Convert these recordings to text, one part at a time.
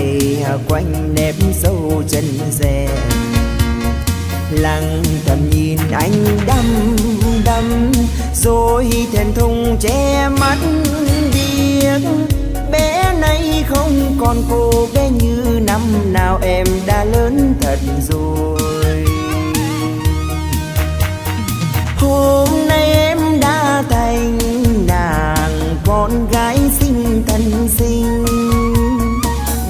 vây quanh nếp sâu chân rè, lặng thầm nhìn anh đăm đăm rồi thẹn thùng che mắt điếc. Bé nay không còn cô bé như năm nào, em đã lớn thật rồi. Hôm nay em đã thành nàng con gái xinh thân xinh,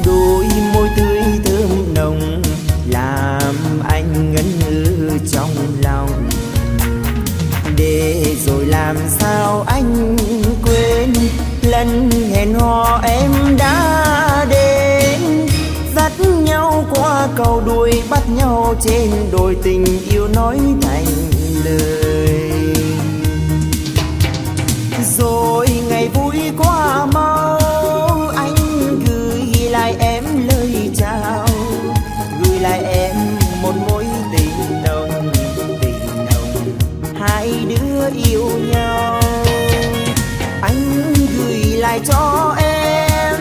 đôi môi tươi thơm nồng làm anh ngẩn ngơ trong lòng. Để rồi làm sao anh quên lần hẹn hò em đã đến, dắt nhau qua cầu đuôi bắt nhau trên đồi, tình yêu nói thành lời. Rồi ngày vui qua mau, anh gửi lại em lời chào, gửi lại em một mối tình nồng, hai đứa yêu nhau. Anh gửi lại cho em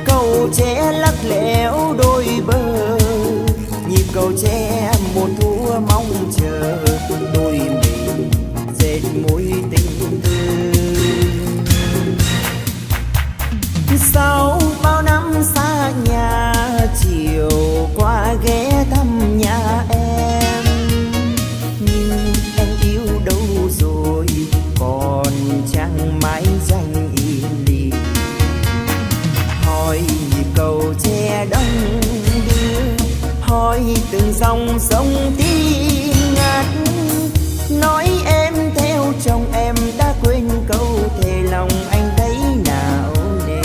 cầu tre lắc lẻo đôi bờ, nhịp cầu tre một thua mong chờ, đôi mình dệt mối tình thương. Sau bao năm xa nhà, chiều qua ghé thăm nhà em, nhưng em yêu đâu rồi, còn chẳng mãi danh im lìm. Hỏi nhịp cầu tre đông đưa, hỏi từng dòng sông tí ngát, nói em theo chồng em đã quên câu thề lòng, anh thấy nào nề.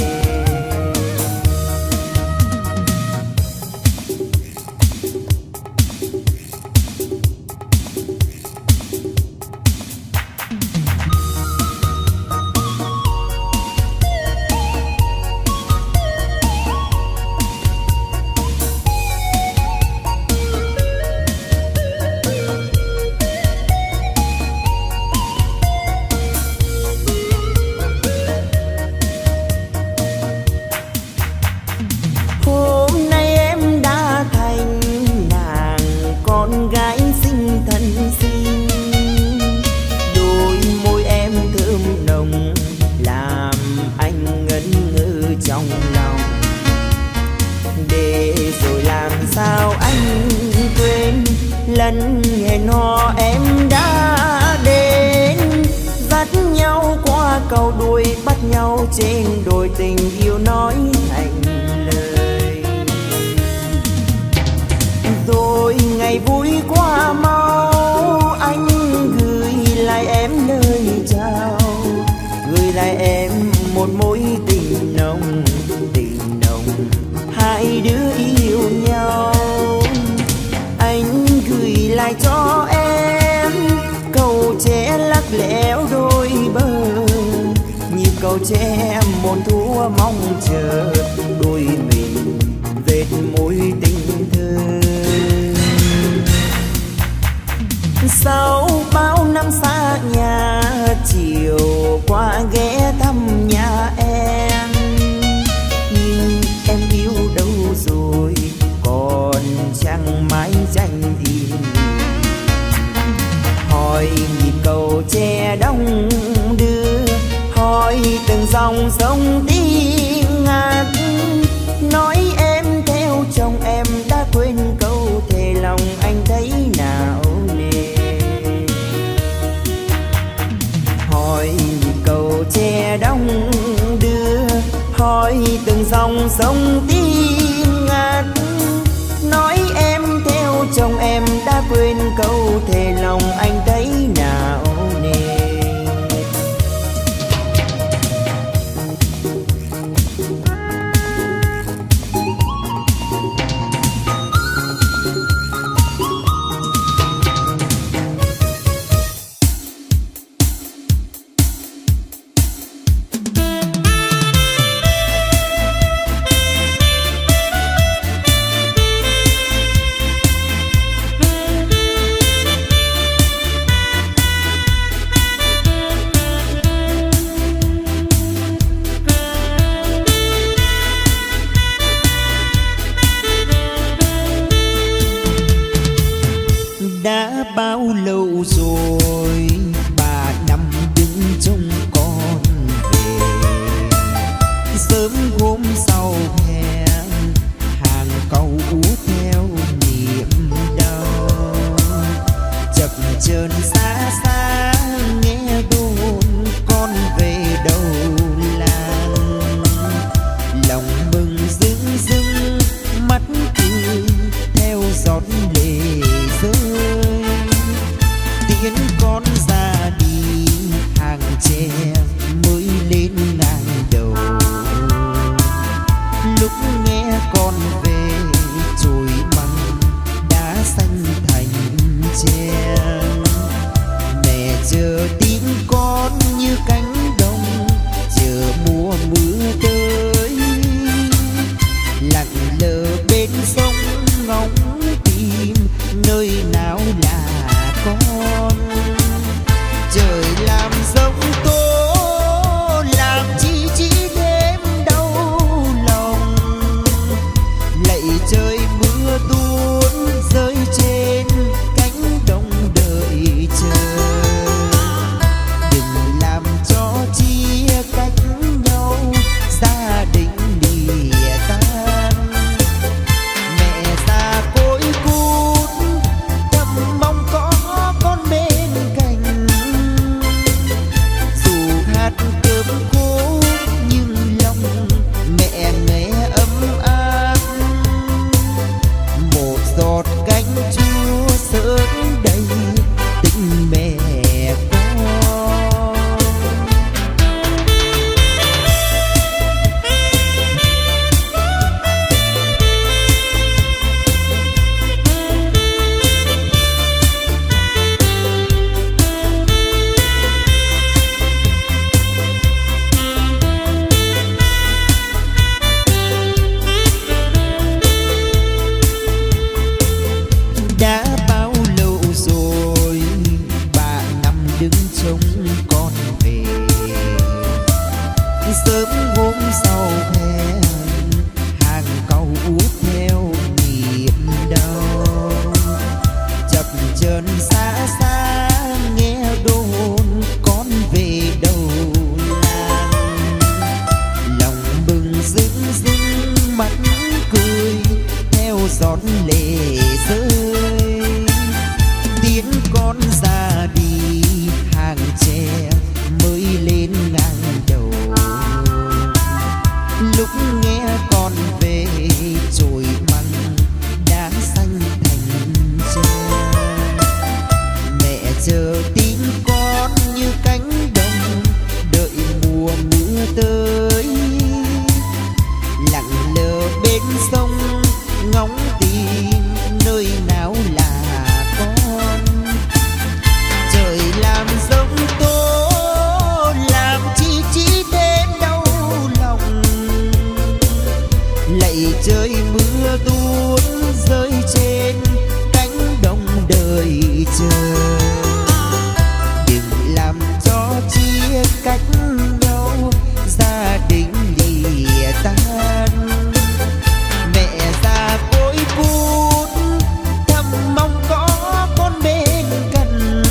Lần hẹn hò em đã đến, dắt nhau qua cầu đuôi bắt nhau trên đồi, tình yêu nói thành lời. Rồi ngày vui qua mau, anh gửi lại em lời chào, gửi lại em một mối tình nồng, hai đứa yêu nhau. Anh gửi lại cho em cầu tre lắc lẻo đôi bờ, nhịp cầu tre một thua mong chờ, đôi mình dệt mối tình thương. Sau bao năm xa nhà, chiều qua ghé thăm nhà em, nhưng em yêu đâu rồi, còn chẳng mãi danh im. Hỏi nhịp cầu tre đông đưa, hỏi từng dòng sông tí ngát, nói Đã bao lâu rồi bà nằm đứng trông con về. Sớm hôm sau hẹn hàng câu ú theo niềm đau. Chập chờn xa xa nghe đồn con về đầu làng. Lòng mừng rưng rưng mắt cười theo giọt lệ rơi. Tiễn con ra đi hàng tre mới lên ngang đầu. Lúc nghe con về chồi măng đã xanh thành tre. Mẹ chờ tin con như cánh đồng chờ mùa mưa tới. Lặng lờ bên sông ngóng tìm nơi nào là con. Trời làm giông tố làm chi chỉ đêm đau lòng. Lạy trời mưa tuôn rơi trên cánh đồng đợi chờ. Đừng làm cho chia cách nhau gia đình lìa tan. Mẹ già côi cút thầm mong có con bên cạnh. Dù hát cơm khô nhưng lòng mẹ nghe ấm áp. Một giọt canh chua sớm đầy tình mẹ con. Đã bao lâu rồi bà nằm đứng trông con về. Sớm hôm sau hẹn hàng câu út theo niềm đau. Chập chờn xa xa nghe đồn con về đầu làng. Lòng bừng rưng rưng mắt cười theo giọt lệ rơi. Tiễn con ra đi hàng tre mới lên ngang đầu. Lúc nghe con về chồi măng đã xanh thành tre. Mẹ chờ tin con như cánh đồng đợi mùa mưa tới. Lặng lờ bên sông ngóng tìm nơi nào là con. Trời làm giông tố làm chi chỉ đến đau lòng. Lạy trời mưa tuôn rơi trên cánh đồng đợi chờ. Đừng làm cho chia cách nhau gia đình lìa tan. Mẹ già côi cút thầm mong có con bên cạnh.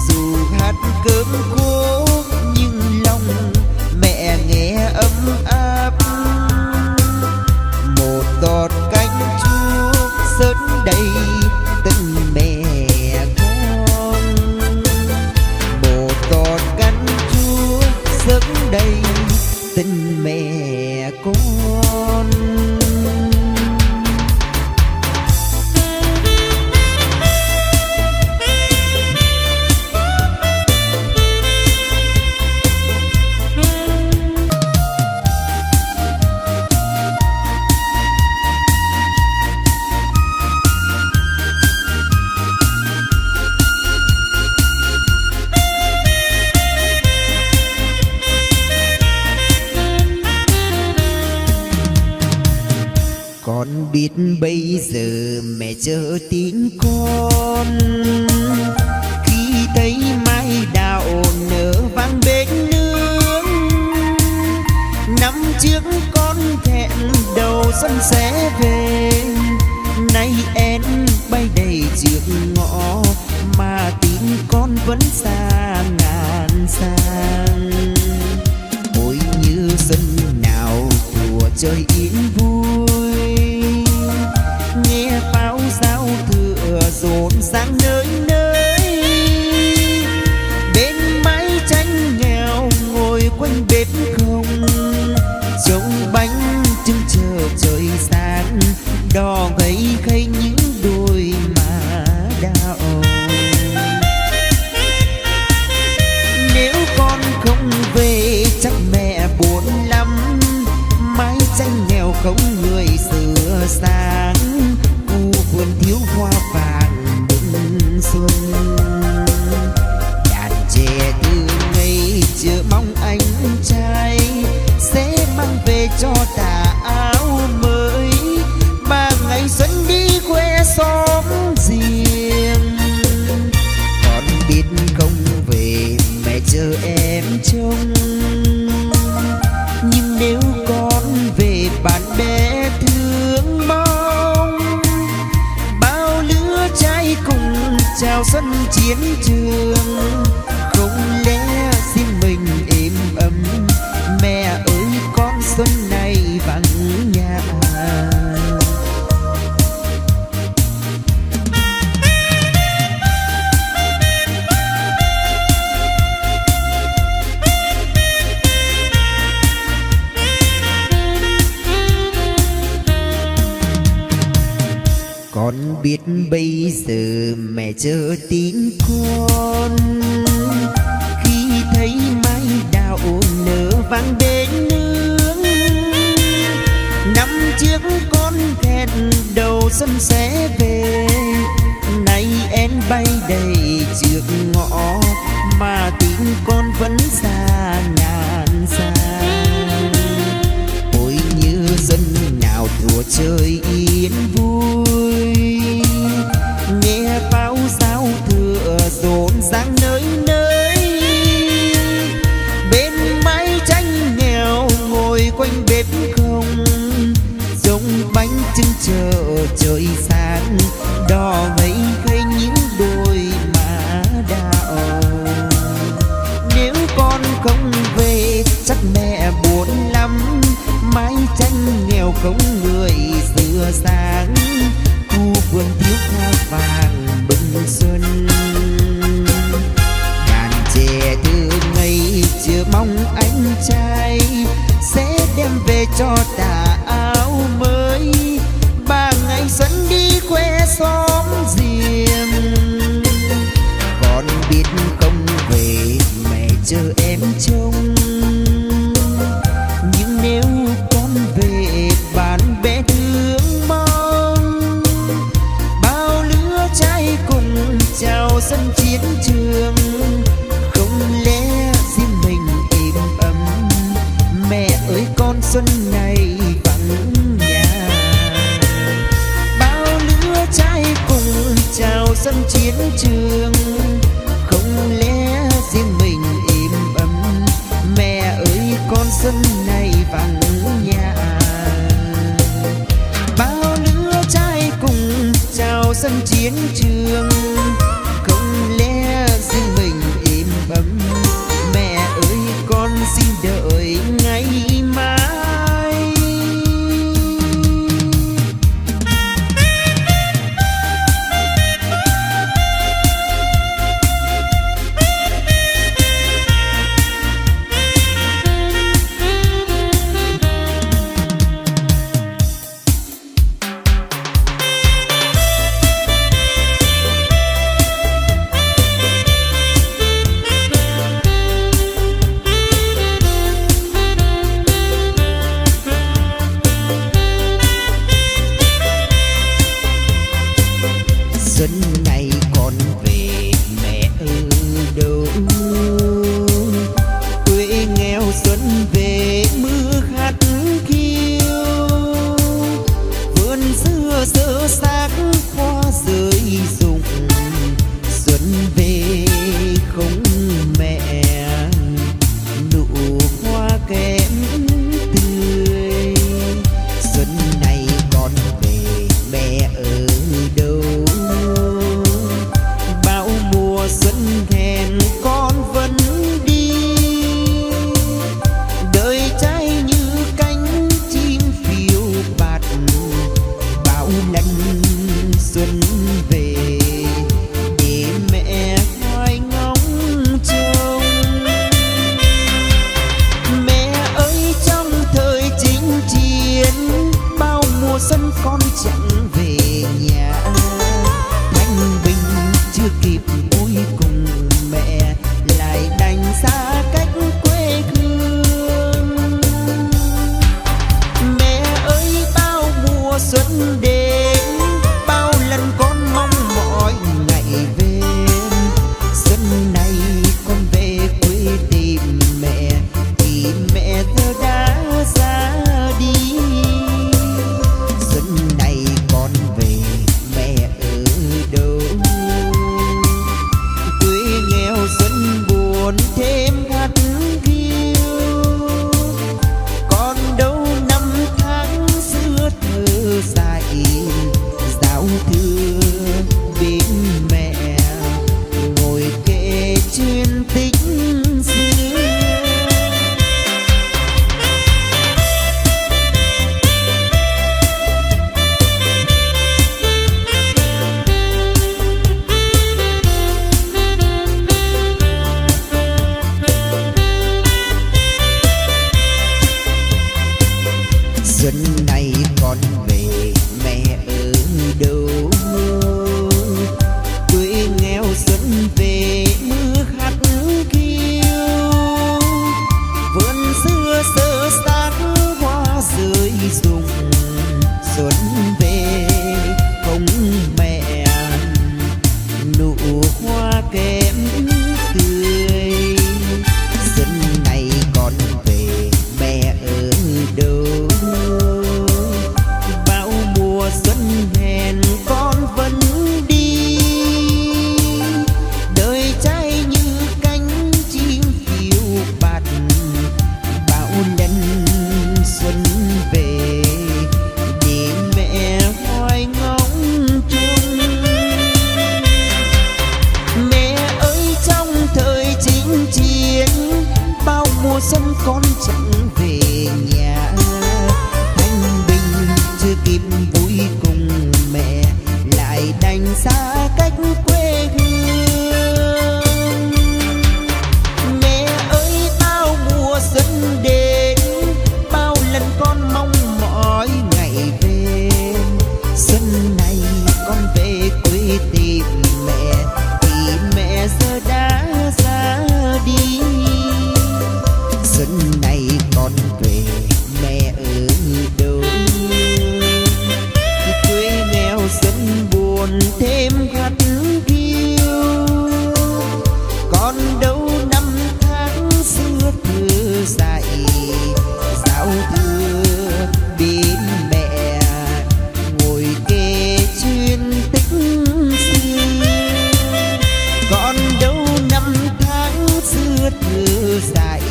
Dù hát cơm khô nhưng lòng mẹ nghe ấm áp. Một giọt canh chua sớt đầy tình mẹ con. Một giọt canh chua sớt đầy tình mẹ con. Con biết bây giờ mẹ chờ tin con. Khi thấy mai đào nở vang bên nương. Năm trước con thẹn đầu xuân sẽ về. Nay én bay đầy vui. Nghe pháo giao thừa rộn ràng nơi nơi, bên mái tranh nghèo ngồi quanh bếp không, trông bánh trưng chờ trời sáng, đò gầy khay những đôi má đào. Nếu con không về chắc mẹ buồn lắm, mái tranh nghèo không người sửa sáng, khu vườn thiếu hoa vàng bừng xuân. Đàn trẻ từ ngày chờ mong anh trai sẽ mang về cho tà áo mới, ba ngày xuân đi quê xóm riêng. Con biết không về mẹ chờ em trông, nhưng nếu con về bạn bè thương mong, bao lứa trai cùng chào xuân chiến trường. Không lẽ riêng mình êm ấm, mẹ ơi con xuân này vắng nhà. Con biết bây giờ mẹ chờ tin con, khi thấy mái đào nở vang bên nương. Năm trước con hẹn đầu xuân sẽ về, nay em bay đầy trước ngõ mà tin con vẫn xa ngàn xa. Ôi như xuân nào thủa trời yên vui, nghe pháo giao thừa rộn ràng nơi nơi, bên mái tranh nghèo ngồi quanh bếp không, giống bánh trưng chờ trời sáng, đò gầy khay những đôi má đào. Nếu con không về chắc mẹ buồn lắm, mái tranh nghèo không người sửa sáng, khu vườn thiếu hoa vàng bừng xuân. Đàn trẻ từ ngày chờ mong anh trai sẽ đem về cho tà áo mới, ba ngày xuân đi quê xóm riêng. Con biết không về mẹ chờ em trông, nhưng nếu con về bạn bè thương mong, bao lứa trai cùng chào sân chiến trường. Không lẽ riêng mình êm ấm, mẹ ơi con xuân này vắng nhà. Bao lứa trai cùng chào sân chiến trường, không lẽ riêng mình êm ấm, mẹ ơi con xuân này vắng nhà. Bao lứa trai cùng chào sân chiến trường, không lẽ riêng mình êm ấm, mẹ ơi con xin đợi ngày mai. Xuân này con về mẹ ở đâu, quê nghèo xuân về mưa khát khiêu, vườn dưa dơ xác hoa rơi rụng. Xuân về không mẹ, nụ hoa kém tươi. Xuân này con về mẹ ở đâu, bao mùa xuân hẹn con vẫn xuân đến, bao lần con mong mỏi ngày về. Xuân này con về quê tìm mẹ, thì mẹ giờ đã ra đi. Xuân này con về mẹ ở đâu? Quê nghèo xuân buồn thêm hắt hiu, còn đâu năm tháng xưa thơ dại giao thừa bên mẹ, ngồi kể chuyện tích xưa. Xuân này con về mẹ ở đâu? Quê nghèo xuân về mưa hắt hiu, vườn xưa sơ xác hoa rơi rụng. Xuân về không mẹ, nụ hoa kém tươi. Xuân này con về mẹ ở đâu? Bao mùa xuân hẹn con vẫn đi, đời trai như cánh chim phiêu bạt. Bao lần xuân về để mẹ hoài ngóng trông. Mẹ ơi trong thời chinh chiến, bao mùa xuân con chẳng về nhà. Thanh bình chưa kịp vui cùng mẹ, lại đành xa cách quê hương. Mẹ ơi bao mùa xuân đến, bao lần con mong mỏi ngày về. Xuân này con về quê tìm mẹ, thì mẹ giờ đã ra đi. Xuân này con về mẹ ở đâu? Quê nghèo xuân buồn thêm hắt hiu, còn đâu năm tháng xưa thơ dại giao thừa bên mẹ, ngồi kể chuyện tích xưa. Còn đâu năm tháng xưa thơ dại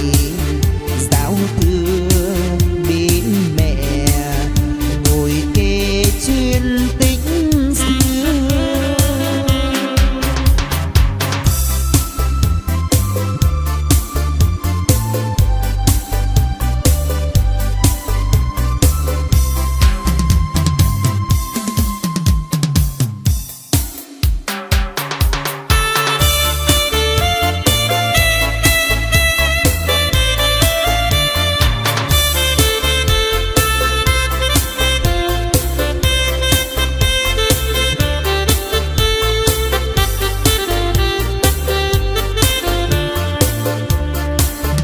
giao thừa bên mẹ, ngồi kể chuyện tích xưa.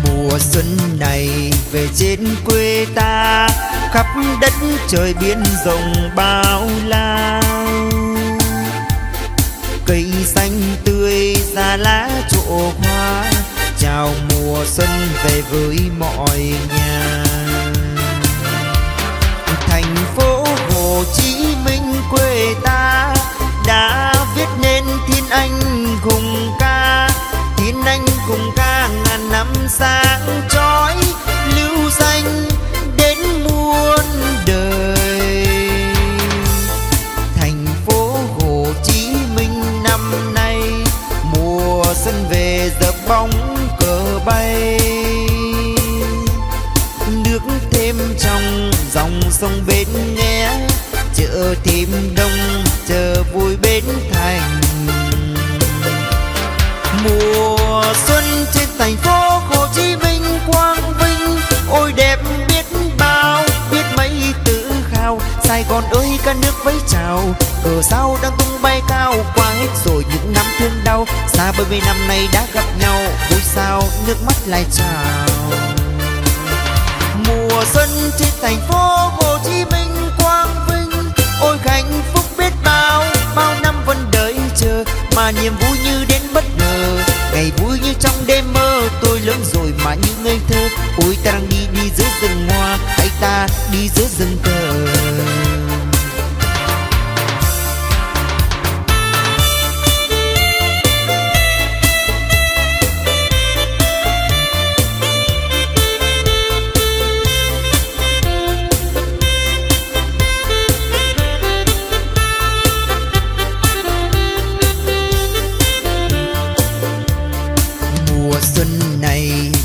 Mùa xuân này về trên quê ta, khắp đất trời biển rộng bao la. Cây xanh tươi ra lá trổ hoa, chào mùa xuân về với mọi nhà. Thành phố Hồ Chí Minh quê ta đã viết nên thiên anh hùng ca. Thiên anh hùng ca ngàn năm sáng chói, lưu danh đến muôn đời. Thành phố Hồ Chí Minh năm nay, mùa xuân về dập bóng cờ bay. Nước thêm trong dòng sông bên nghe, chợ thêm đông chờ vui bến thành. Mùa xuân trên thành phố Hồ Chí Minh quang vinh, ôi đẹp biết bao, biết mấy tự hào. Sài Gòn ơi cả nước vẫy chào, cờ sao đang tung bay cao. Qua hết rồi những năm thương đau, xa 70 năm nay đã gặp nhau. Vui sao nước mắt lại trào. Mùa xuân trên thành phố Hồ Chí Minh quang vinh, đi giữa rừng cờ.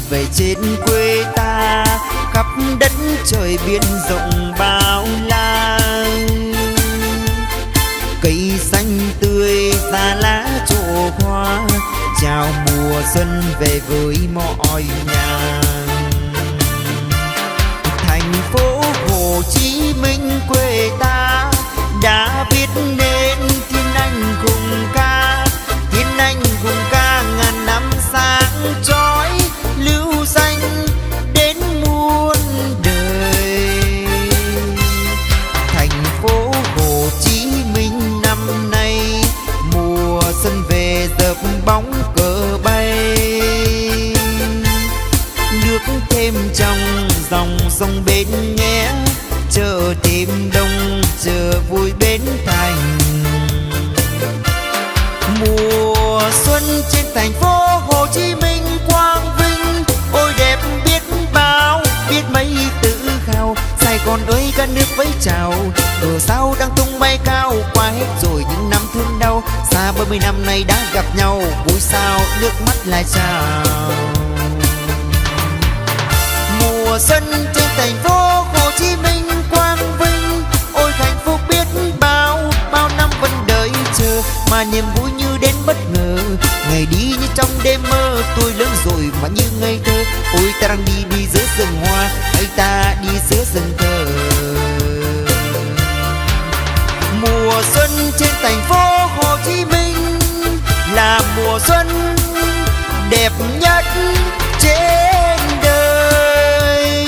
Về trên quê ta khắp đất trời biển rộng bao la, cây xanh tươi ra lá trổ hoa, chào mùa xuân về với mọi nhà. Thành phố Hồ Chí Minh quê ta đã viết nên thiên anh cùng ca, thiên anh cùng ca ngàn năm sáng chói lưu danh đến muôn đời. Thành phố Hồ Chí Minh năm nay mùa xuân về dợp bóng cờ bay, nước thêm trong dòng sông bên nhé, chợ thêm đông chợ vui bến thành. Mùa xuân trên thành phố Hồ Chí Minh quang vinh, ôi đẹp biết bao, biết mấy tự hào. Sài Gòn ơi cả nước vẫy chào, cờ sao đang tung bay cao. Qua hết rồi những năm thương đau, xa 30 năm nay đã gặp nhau, vui sao nước mắt lại trào. Mùa xuân trên thành phố Hồ Chí Minh quang vinh, ôi hạnh phúc biết bao, bao năm vẫn đợi chờ mà niềm vui như đến bất ngờ. Ngày đi như trong đêm mơ, tôi lớn rồi mà như ngây thơ. Ôi ta đang đi giữa rừng hoa, hay ta đi giữa rừng cờ. Mùa xuân trên thành phố Hồ Chí Minh là mùa xuân đẹp nhất trên đời.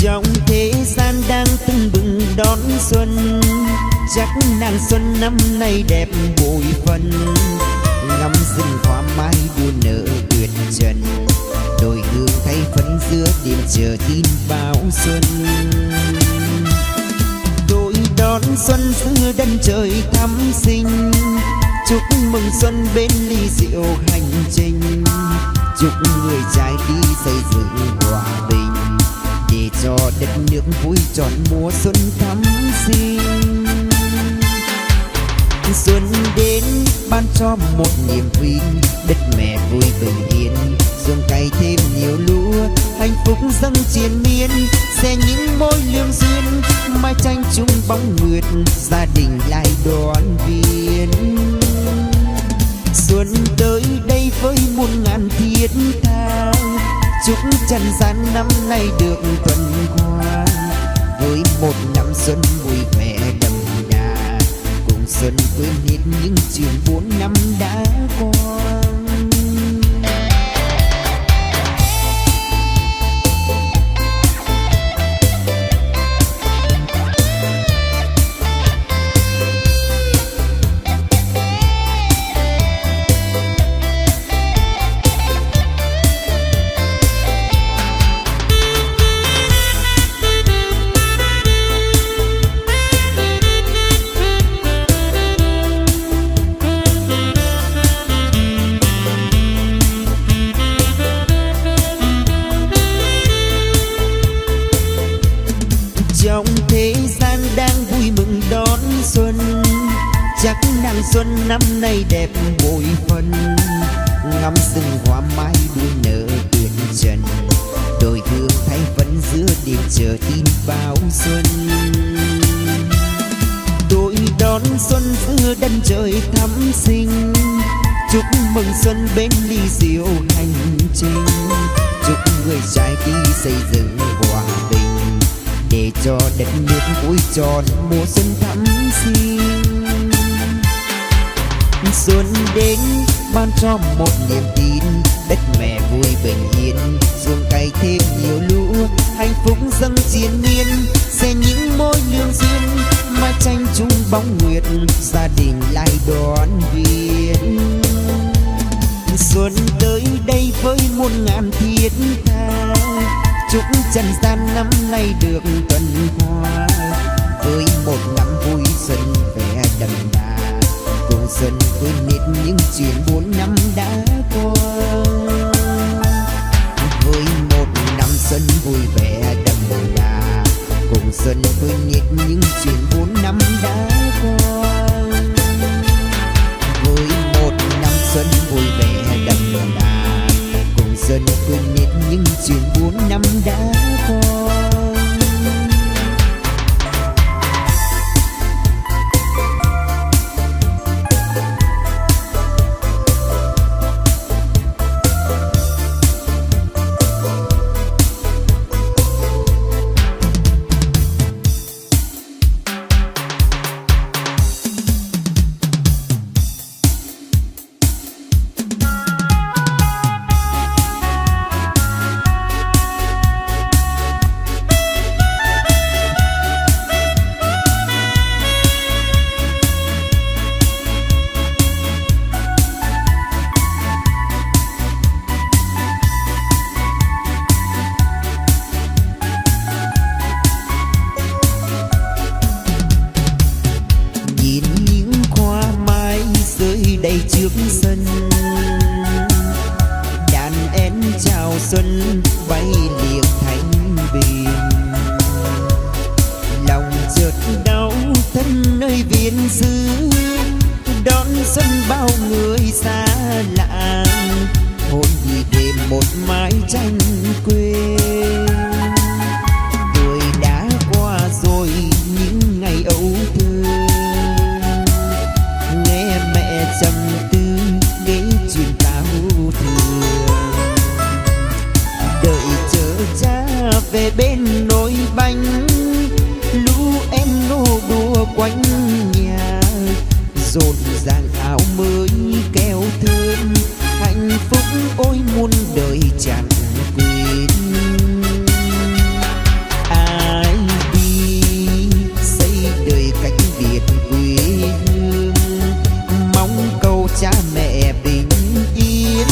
Trong thế gian đang tưng bừng đón xuân, chắc nàng xuân năm nay đẹp bội phần. Ngắm rừng hoa mai đua nở tuyệt trần, đôi hương thay phấn giữa đêm chờ tin báo xuân. Tôi đón xuân giữa đất trời thắm sinh, chúc mừng xuân bên ly rượu hành trình. Chúc người trai đi xây dựng hòa bình, để cho đất nước vui trọn mùa xuân thắm xinh. Xuân đến ban cho một niềm vui, đất mẹ vui bình yên, ruộng cày thêm nhiều lúa, hạnh phúc dâng triền miên. Xe những mối lương duyên, mai tranh chung bóng nguyệt, gia đình lại đoàn viên. Xuân tới đây với muôn ngàn thiết tha, chúc trần gian năm nay được thuận qua, với một năm xuân vui vẻ đậm đà, cùng xuân quên hết những chuyện 4 năm đã qua. nàng xuân năm nay đẹp bội phần, ngắm rừng hoa mai đua nở tuyệt trần, đôi hương thay phấn giữa đêm chờ tin báo xuân. Tôi đón xuân giữa đất trời thắm xinh, chúc mừng xuân bên ly rượu hành trình, chúc người trai đi xây dựng hòa bình, để cho đất nước vui tròn mùa xuân thắm xinh. Xuân đến ban cho một niềm tin, đất mẹ vui bình yên, ruộng cày thêm nhiều lúa, hạnh phúc dâng triền miên, sẽ những mối lương duyên mà tranh chung bóng nguyệt, gia đình lại đón viên. Xuân tới đây với muôn ngàn thiết tha, chúc trần gian năm nay được tuần hoa, với một năm vui xuân vẻ đậm đà, cùng xuân quên hết những chuyện 4 năm đã qua. Với một năm xuân vui vẻ đậm đà, cùng xuân quên hết những chuyện 4 năm đã qua. Với một năm xuân vui vẻ đậm đà, cùng xuân quên hết những chuyện 4 năm đã qua. Đây trước sân đàn én chào xuân bay liệng thanh bình, lòng chợt đau thân nơi biên xứ, đón xuân bao người xa lạ, hôn vì thêm một mái tranh quê. Tuổi đã qua rồi những ngày ấu thơ, nghe mẹ trầm tư kể chuyện tao thường, đợi chờ cha về bên nồi bánh, lũ em nô đùa quanh nhà, rộn ràng áo mới kéo thơm, hạnh phúc ôi muôn đời chẳng quên. Ai đi xây đời cánh Việt quê hương, mong cầu cha mẹ bình yên,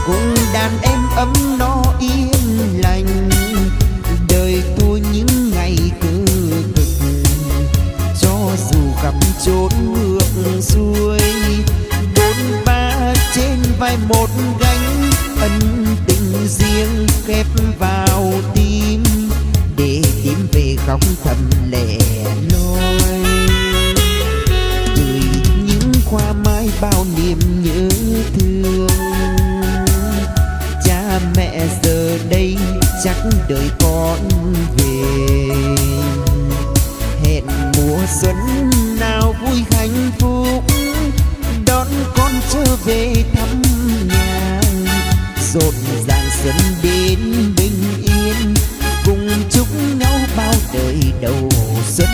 cùng đàn em ấm no yên lành, đời tôi những ngày cơ cực, cho dù khắp chốn ngược xuôi, bốn ba trên vai một gánh, ân tình riêng khép vào tim, để tim về khóc thầm lẻ loi. Từ những hoa mai bao niềm nhớ thương, cha mẹ giờ đây chắc đợi con về, hẹn mùa xuân nào vui hạnh phúc, đón con trở về thăm nhà, rộn ràng xuân đến bình yên, cùng chúc nhau bao đời đầu xuân.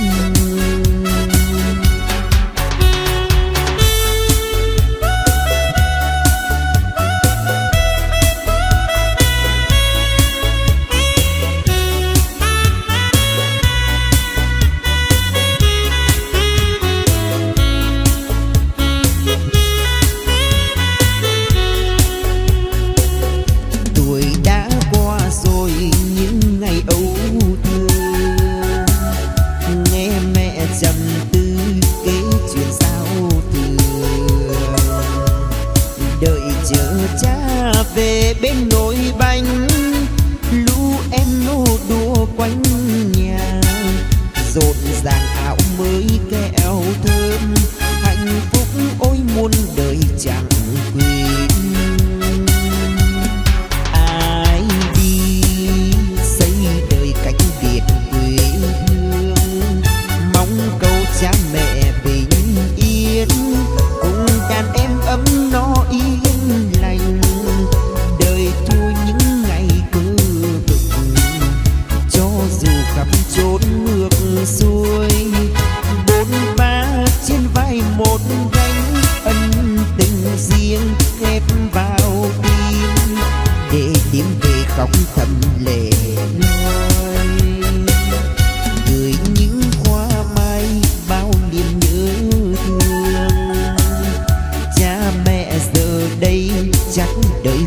Về bên nồi bánh, lũ em nô đùa quanh nhà, rộn ràng áo mới kéo thơm, hạnh phúc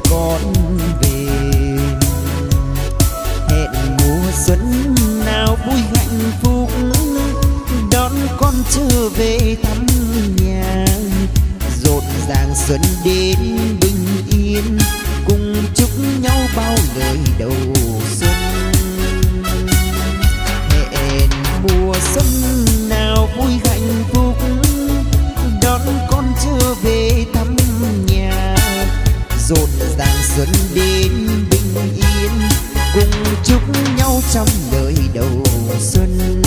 con về. Hẹn mùa xuân nào vui hạnh phúc đón con trở về thăm nhà. Rộn ràng xuân đến bình yên, cùng chúc nhau bao lời đầu xuân. Hẹn mùa xuân nào vui hạnh phúc đón con trở về thăm nhà. Rộn ràng xuân đến bình yên, cùng chúc nhau trong đời đầu xuân.